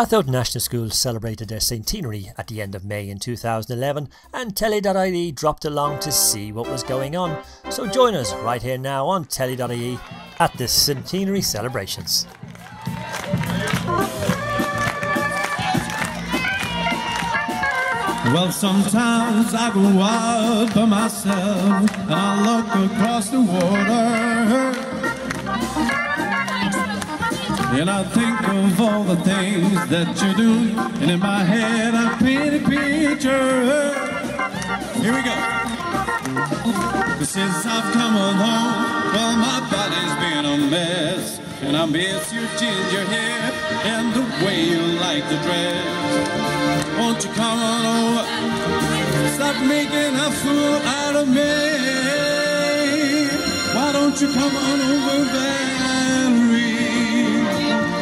Ratoath National School celebrated their centenary at the end of May in 2011, and Telly.ie dropped along to see what was going on. So join us right here now on Telly.ie at the centenary celebrations. Well, sometimes I go out by myself and I look across the water, and I think of all the things that you do, and in my head I paint a picture. Here we go. Since I've come home, well, my body's been a mess, and I miss your ginger hair and the way you like to dress. Won't you come on over? Stop making a fool out of me. Why don't you come on over, Valerie?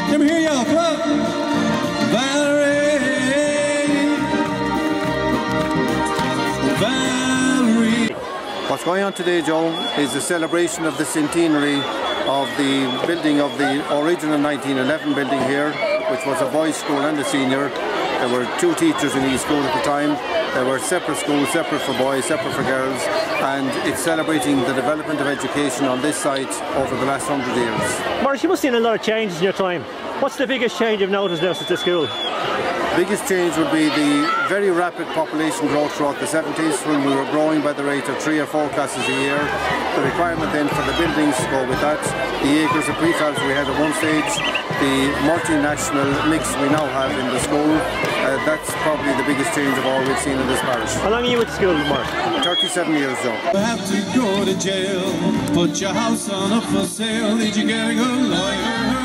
Let me hear y'all, come on. Valerie, Valerie. What's going on today, Joe, is the celebration of the centenary of the building of the original 1911 building here, which was a boys' school and a senior. There were two teachers in each school at the time. There were separate schools, separate for boys, separate for girls, and it's celebrating the development of education on this site over the last 100 years. Maurice, you must have seen a lot of changes in your time. What's the biggest change you've noticed now since the school? The biggest change would be the very rapid population growth throughout the 70s, when we were growing by the rate of 3 or 4 classes a year. The requirement then for the buildings to go with that, the acres of prefabs we had at one stage, the multinational mix we now have in the school, that's probably the biggest change of all we've seen in this parish. How long are you at school, Mark? 37 years, Joe. You have to go to jail, put your house on up for sale, did you get a good lawyer?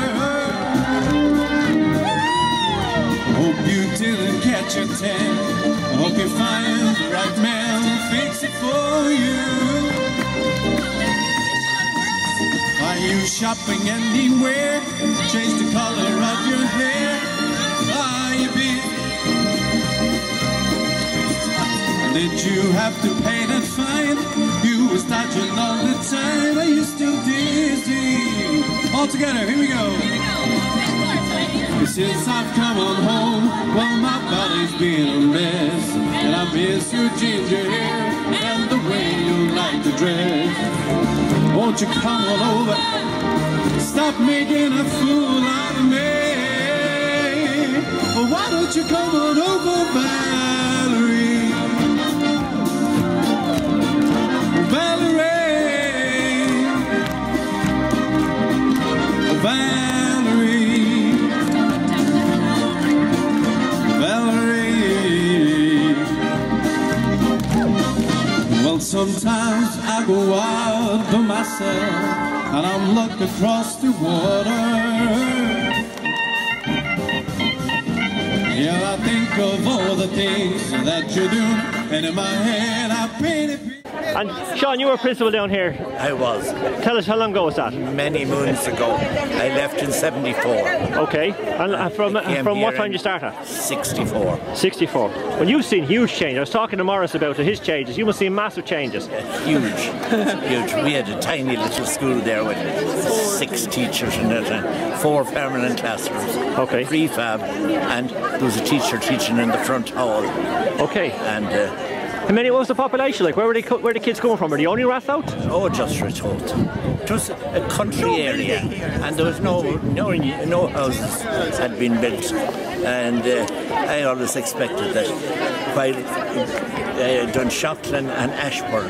Hope you didn't catch a tan. I hope you find the right man who'll fix it for you. Are you shopping anywhere? Change the color of your hair. Are you busy? Did you have to pay that fine? You was dodging all the time. Are you still dizzy? All together, here we go. Since I've come on home, well, my body's been a mess, and I miss your ginger hair and the way you like to dress. Won't you come on over? Stop making a fool out of me. Well, why don't you come on over, Valerie? Valerie, Valerie. Well, sometimes I go out by myself and I'm looking across the water. Yeah, I think of all the things that you do, and in my head I paint it. And Sean, you were principal down here. I was. Tell us, how long ago was that? Many moons ago. I left in 74. Okay. And from what time did you start at? 64. 64. Well, you've seen huge change. I was talking to Maurice about his changes. You must see massive changes. Huge. Huge. We had a tiny little school there with 6 teachers in it and 4 permanent classrooms. Okay. Prefab, and there was a teacher teaching in the front hall. Okay. And what was the population like? Where were the kids coming from? Were they only Ratoath? Oh, just Ratoath. It was a country area, and there was no houses had been built. And I always expected that while Dunshaughlin and Ashburn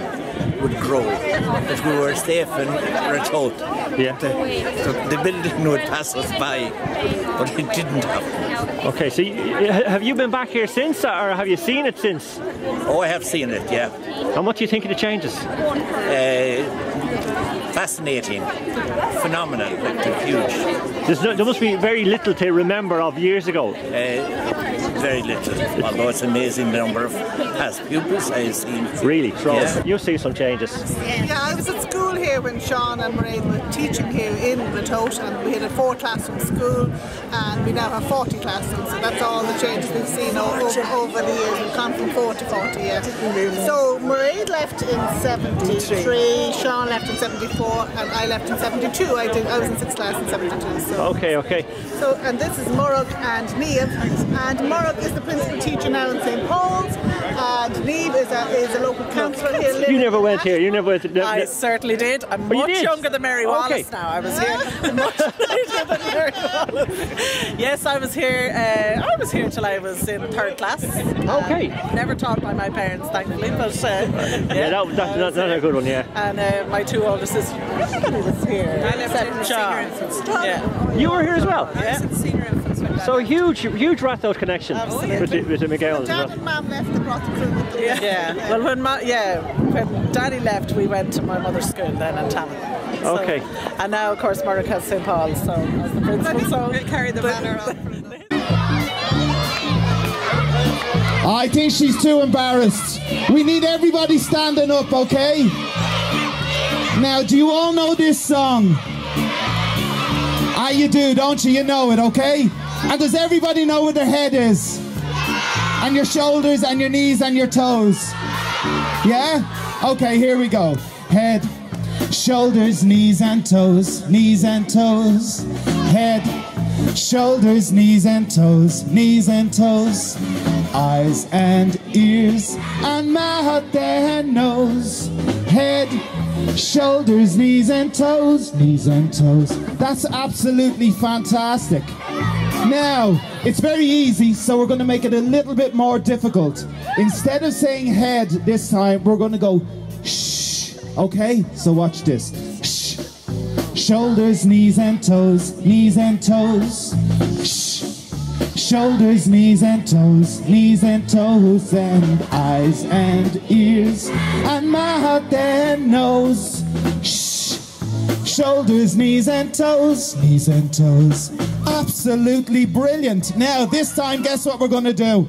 would grow, that we were safe in Ratoath. Yeah. The building would pass us by, but it didn't happen. Okay, so have you been back here since, or have you seen it since? Oh, I have seen it, yeah. And what do you think of the changes? Fascinating, phenomenal, like huge. There must be very little to remember of years ago. very little, although it's amazing the number of past pupils I've seen. Really? Yeah. You've seen some changes. Yeah, I was at school here when Sean and Mairead were teaching here in Ratoath, and we had a 4 classroom school, and we now have 40 classrooms, so that's all the changes we've seen over the years. We've gone from 4 to 40, yeah. So Mairead left in 73, Sean left in 74, and I left in 72. I was in 6th class in 72. So. Okay. So, and this is Morag and Niamh, and Morag is the principal teacher now in St. Paul's, and Niamh is a local councillor here. You never went here, you never went to... I certainly did. I'm much younger than Mary Wallace now. I was here much later than Mary Wallace. Yes, I was here till I was in 3rd class. Okay. Never taught by my parents, thankfully, but that's a good one, yeah. And my 2 older sisters, everybody was here. I left in senior infants. Yeah. You were here as well? Yeah. Senior infants. So huge Ratoath connection with the McGills. Dad and Mum left the brought the crew with them. Yeah. Well, when Daddy left, we went to my mother's school then in Tallaght. So, Okay. And now, of course, Morag has St. Paul's, so as the principal, so we'll carry the banner on. I think she's too embarrassed. We need everybody standing up, okay? Now, do you all know this song? Ah, you do, don't you? You know it, okay? And does everybody know where their head is? And your shoulders and your knees and your toes? Yeah? Okay, here we go. Head, shoulders, knees and toes, knees and toes. Head, shoulders, knees and toes, knees and toes. Eyes and ears and mouth and nose. Head, shoulders, knees and toes, knees and toes. That's absolutely fantastic. Now, it's very easy, so we're going to make it a little bit more difficult. Instead of saying head this time, we're going to go shh. Okay, so watch this. Shh. Shoulders, knees and toes, knees and toes. Shh. Shoulders, knees and toes, and eyes and ears, and mouth and nose. Shh. Shoulders, knees and toes, Absolutely brilliant. Now, this time, guess what we're going to do?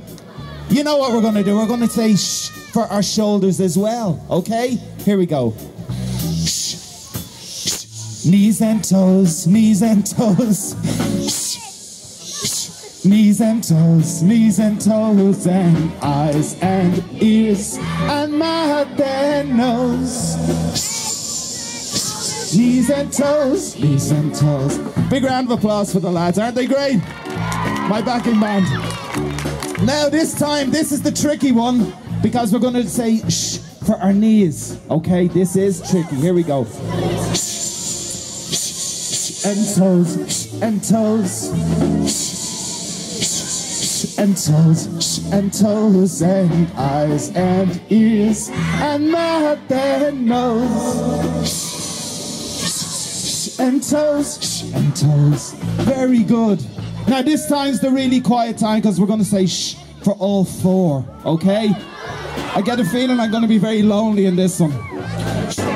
You know what we're going to do? We're going to say shh for our shoulders as well, okay? Here we go. Shh. Shh. Knees and toes, knees and toes. Knees and toes, and eyes and ears, and mouth and nose. Knees and toes, knees and toes. Big round of applause for the lads, aren't they great? My backing band. Now this time, this is the tricky one, because we're going to say shh for our knees. Okay, this is tricky. Here we go. And toes, and toes. And toes, and eyes and ears, and mouth and nose. And toes. Very good. Now this time's the really quiet time, because we're going to say shh for all 4, okay? I get a feeling I'm going to be very lonely in this one.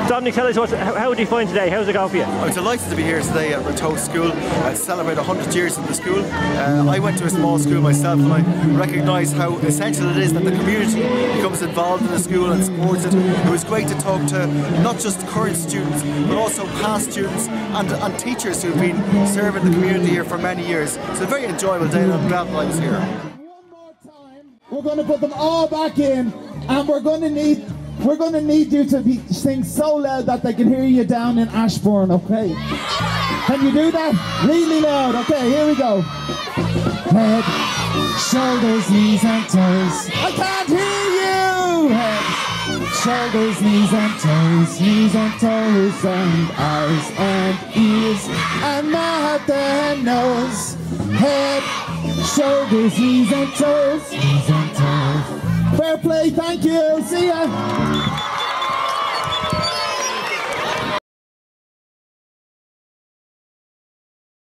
Dominic, tell us, how do you find today? How's it going for you? I'm delighted to be here today at Ratoath School to celebrate 100 years of the school. I went to a small school myself, and I recognise how essential it is that the community becomes involved in the school and supports it. It was great to talk to not just current students, but also past students and teachers who've been serving the community here for many years. It's a very enjoyable day, and I'm glad that I was here. One more time, we're going to put them all back in, and we're going to need you to sing so loud that they can hear you down in Ashbourne, okay? Can you do that? Really loud. Okay, here we go. Head, shoulders, knees and toes. I can't hear you! Head, shoulders, knees and toes, and eyes and ears, and mouth and nose. Head, shoulders, knees and toes. Fair play, thank you. See ya.